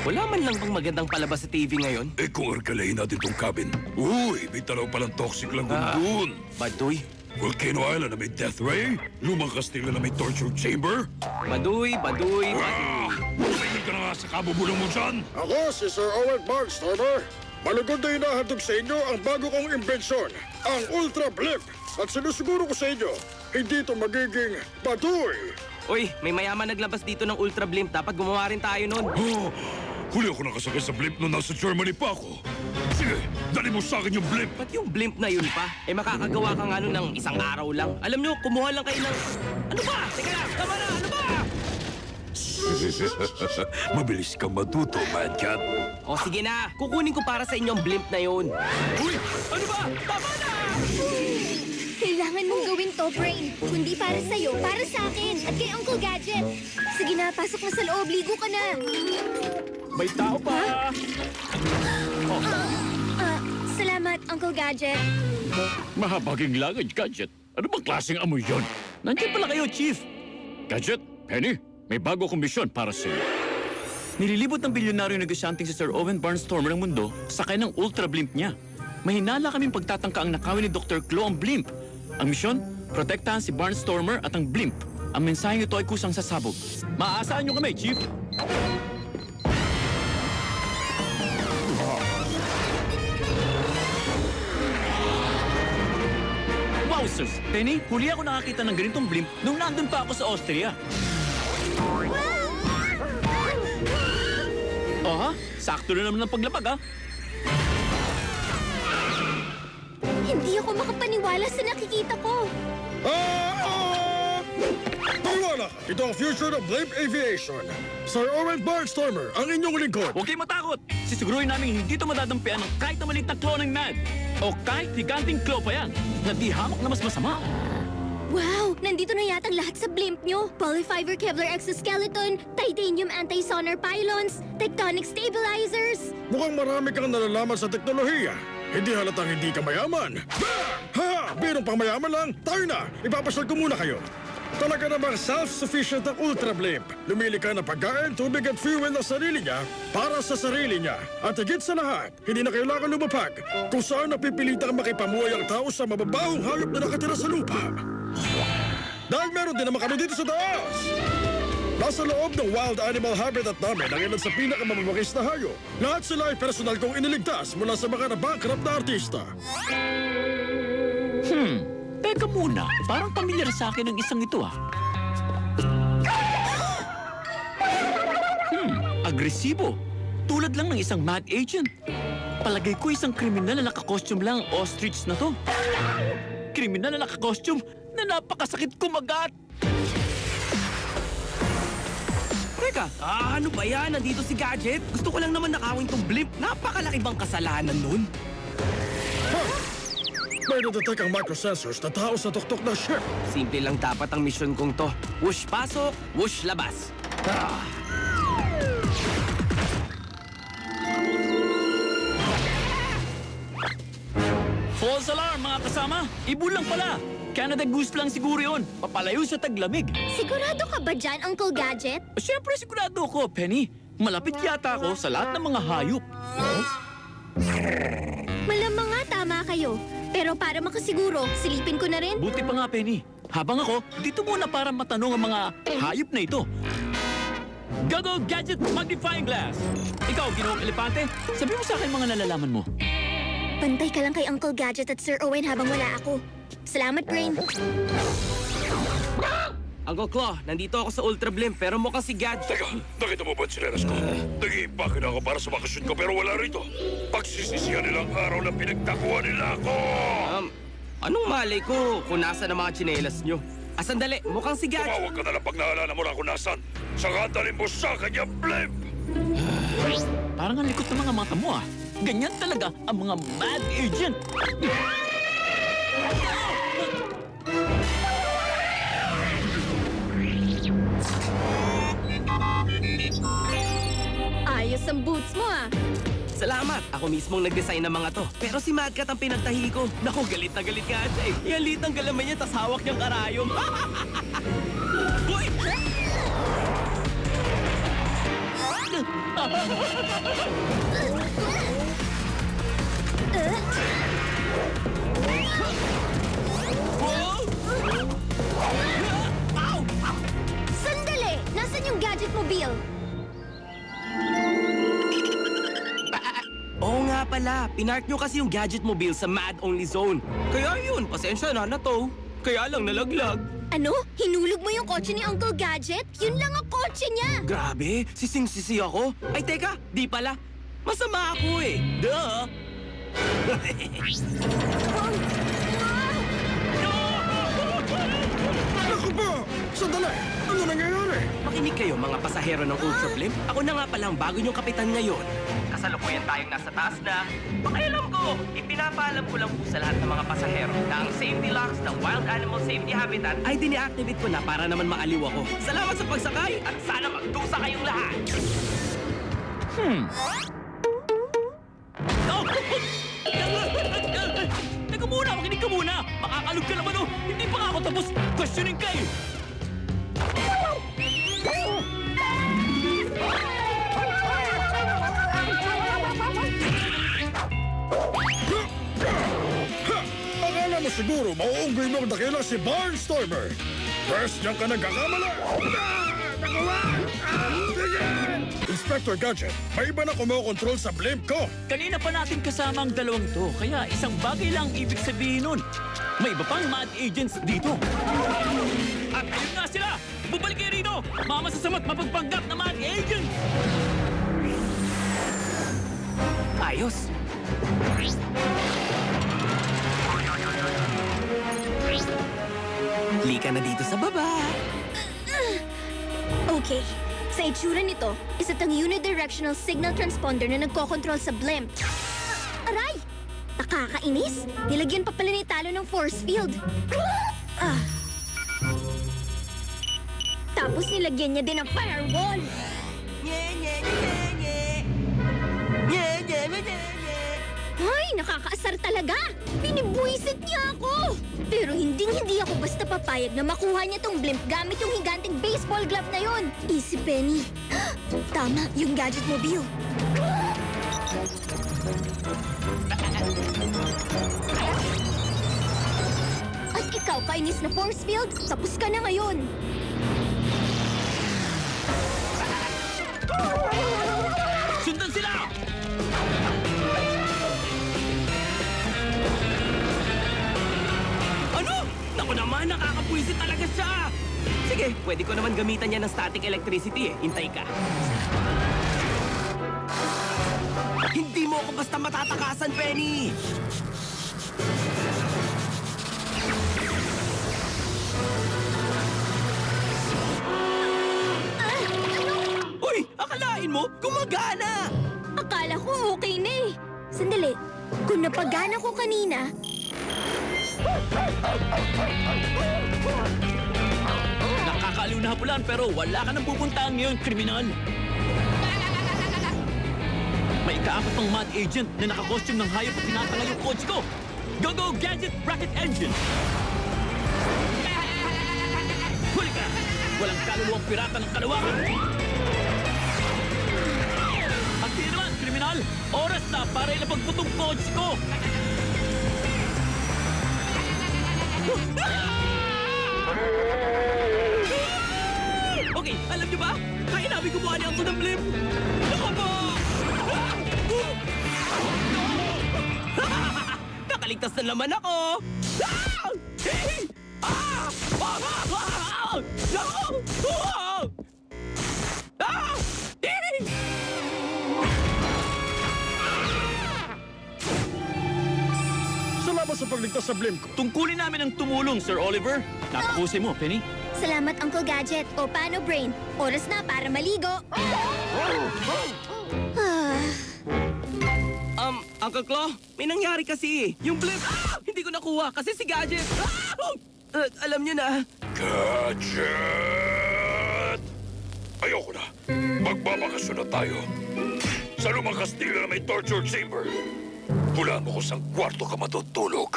Wala man lang bang magandang palabas sa TV ngayon? Eh kung arkalahin natin tong cabin. Uy, may tanaw palang toxic lang dun. Baduy. Volcano Island na may death ray? Lumang kastila na may torture chamber? Baduy. Tumingin ka na nga sa kabubulong mo dyan! Ako si Sir Owen Barnstormer. Malugod na hinahandog sa inyo ang bago kong imbensyon, ang Ultra Blimp. At sinusiguro ko sa inyo, hindi ito magiging baduy. Uy, may mayaman naglabas dito ng Ultra Blimp. Dapat gumawa rin tayo nun. Oh, huli ako nakasakay sa blimp nung nasa Germany pa ako. Sige, dali mo sa akin yung blimp. Ba't yung blimp na yun pa? Eh makakagawa ka nga nun ng isang araw lang. Alam nyo, kumuha lang kayo ng... Ano ba? Teka lang, tama na, ano ba? Mabilis kang matuto, Mad Cat. O sige na, kukunin ko para sa inyo ang blimp na yun. Uy, ano ba? Tama na! Kailangan mong gawin to, Brain. Kundi para sa'yo, para sa akin, at kay Uncle Gadget. Sige na, pasok na sa loob. Ligo ka na. May tao pa! Salamat, Uncle Gadget. Mahabaging langit, Gadget. Ano bang klaseng amoy yon? Nandiyan pala kayo, Chief. Gadget, Penny, may bago kong misyon para sa iyo. Nililibot ng bilyonaryo negosyanteng si Sir Owen Barnstormer ang mundo sakay ng Ultra Blimp niya. Mahinala kaming pagtatangka ang nakawin ni Dr. Claw ang Blimp. Ang misyon, protektahan si Barnstormer at ang Blimp. Ang mensaheng ito ay kusang sasabog. Maaasahan niyo kami, Chief! Wowzers! Penny, huli ako nakakita ng ganitong Blimp nung nandun pa ako sa Austria. Sakto na naman ang paglabag, ha? Hindi ako makapaniwala sa nakikita ko. Paniwala! Ito ang future of Blimp Aviation. Sir Owen Barnstormer, ang inyong lingkod. Huwag kayong matakot! Sisiguruhin namin hindi ito madadampian ng kahit na maliit na claw ng Mad. O kahit higanting claw pa yan, na di hamak na mas masama. Wow! Nandito na yatang lahat sa blimp nyo. Polyfiber Kevlar exoskeleton, titanium anti-sonar pylons, tectonic stabilizers. Mukhang marami kang nalalaman sa teknolohiya. Hindi halatang hindi ka mayaman. Bang! Ha! Birong pang mayaman lang, tayo na! Ipapasyal ko muna kayo. Talaga namang self-sufficient ang Ultra Blimp. Lumili ka ng pagkain, tubig at fuel ng sarili niya para sa sarili niya. At higit sa lahat, hindi na kailangan lumapag kung saan napipilitan makipamuhay ang tao sa mababahong hayop na nakatira sa lupa. Dahil meron din naman kami dito sa taas. Nasa loob ng wild animal habitat namin ang ilan sa pinakamamamangis na hayop. Lahat sila ay personal kong iniligtas mula sa mga nabankrupt na artista. Teka muna, parang pamilyar sa akin ang isang ito, ah. Agresibo. Tulad lang ng isang mad agent. Palagay ko isang kriminal na nakakostume lang ang ostrich na to. Kriminal na nakakostume na napakasakit kumagat. Teka, ano ba yan? Nandito si Gadget? Gusto ko lang naman nakawin tong blimp. Napakalaki bang kasalanan nun? May nadetect ang microsensors na tao sa tuktok ng ship. Simple lang dapat ang misyon kong to. Whoosh pasok, whoosh labas. False alarm, mga kasama! Ibon lang pala! Canada Goose lang siguro yun. Papalayo sa taglamig. Sigurado ka ba dyan, Uncle Gadget? Siyempre sigurado ako, Penny. Malapit yata ako sa lahat ng mga hayop. Malamang nga tama kayo. Pero para makasiguro, silipin ko na rin. Buti pa nga, Penny. Habang ako, dito muna para matanong ang mga hayop na ito. Go, Gadget Magnifying Glass! Ikaw, ginawang elepante, sabi mo sa akin mga nalalaman mo. Pantay ka lang kay Uncle Gadget at Sir Owen habang wala ako. Salamat, Brain. Uncle Claw, nandito ako sa Ultra Blimp pero mukhang si Gadget. Teka, nakita mo ba ang sinelas ko? Nag-iimpake na ako para sa bakasyon ko pero wala rito. Pagsisisihan nila ang araw na pinagtakuhan nila ako! Anong malay ko kung nasa na mga tsinelas nyo? Sandali, mukhang si Gadget. Tumawag ka na lang pag naalala mo na kung nasan. Saka dalhin mo sa kanya, blimp! Parang ang likot ng mga mata mo, ah. Ganyan talaga ang mga mad agent. Ayos ang boots mo, ah. Salamat! Ako mismong nag-design ng mga to. Pero si Mad Cat ang pinagtahi ko. Naku, galit na galit ka siya eh. Yan liit ang galaman niya, tas hawak niyang karayom. Uy! Sandali! Nasaan yung gadget mobile? Oo nga pala, pinark nyo kasi yung gadget mobile sa Mad Only Zone. Kaya yun, pasensya na to. Kaya lang nalaglag. Ano? Hinulog mo yung kotse ni Uncle Gadget? Yun lang ang kotse niya! Grabe, sising-sisi ako. Ay teka, di pala. Masama ako eh. Duh! Naku po! Sandali! Ano nangyayari? Makinig kayo mga pasahero ng Ultra Blimp. Ako na nga palang bago niyong kapitan ngayon. Kasalukuyan tayong nasa taas na. Pakialam ko, ipinapaalam ko lang po sa lahat ng mga pasahero na ang safety locks ng Wild Animal Safety Habitat ay dine-activate ko na para naman maaliw ako. Salamat sa pagsakay at sana magdusa kayong lahat. Oh! Teka muna, makinig ka muna! Makakalog ka naman oh! Hindi pa nga ako tapos questioning ka eh! Ha! Akala mo siguro mauunggoy mong dakila si Barnstormer. First niyang ka nagkakamala. Nakuha! Sige! Inspector Gadget, may iba na kumokontrol sa blimp ko. Kanina pa natin kasama ang dalawang to, kaya isang bagay lang ibig sabihin nun. May iba pang mad agents dito. At ayun nga sila! Bumalik kayo rito! Mga masasamat mapagpanggap na mad agents! Ayos! Lika na dito sa baba. Okay. Sa itsura nito, isa tang unidirectional signal transponder na nagkokontrol sa blimp. Aray! Nakakainis. Nilagyan pa pala ni Talo ng force field. Ah. Tapos nilagyan niya din ng firewall. Ay, nakakaasar talaga! Binibuisit niya ako! Pero hindi ako basta papayag na makuha niya tong blimp gamit yung higanting baseball glove na yon. Easy Penny. Tama, yung gadget mobile. At ikaw, kainis na force field, tapos ka na ngayon. Sundan sila! Ano? Naku naman, nakakapwisit talaga siya! Sige, pwede ko naman gamitan niya ng static electricity eh. Hintay ka. Hindi mo ako basta matatakasan, Penny! Uy! Akalain mo, gumagana! Akala ko okay na eh. Sandali, kung napagana ko kanina, Nakakaaliw na hapulan pero wala ka nang pupuntahan ngayon, kriminal. May ikaapat pang mad agent na nakakostume ng hayop at tinatangay yung kotse ko. Go Gadget Rocket Engine! Huli ka! Walang kaluluwang pirata ng kalawakan! At di naman, kriminal! Oras na para ilapagputong kotse ko! Okay, alam niyo ba? Kaya namin gumawa ni Uncle ng blimp! Ako po! Nakaligtas na naman ako! Ah! Hey! Ah! Ah! Ah! No! Ah! Ah! Hey! Salamat sa pagligtas sa blimp ko. Tungkulin namin ang tumulong, Sir Oliver. Napakahusay mo, Penny. salamat Uncle Gadget. O paano, Brain? Oras na para maligo. Uncle Claw, may nangyari kasi. Yung blimp, hindi ko nakuha kasi si Gadget. Alam niyo na. Gadget! Ayoko na. Magbabakasyon na tayo. Sa lumang Kastila na may torture chamber. Hulaan mo kung saan kwarto ka matutulog.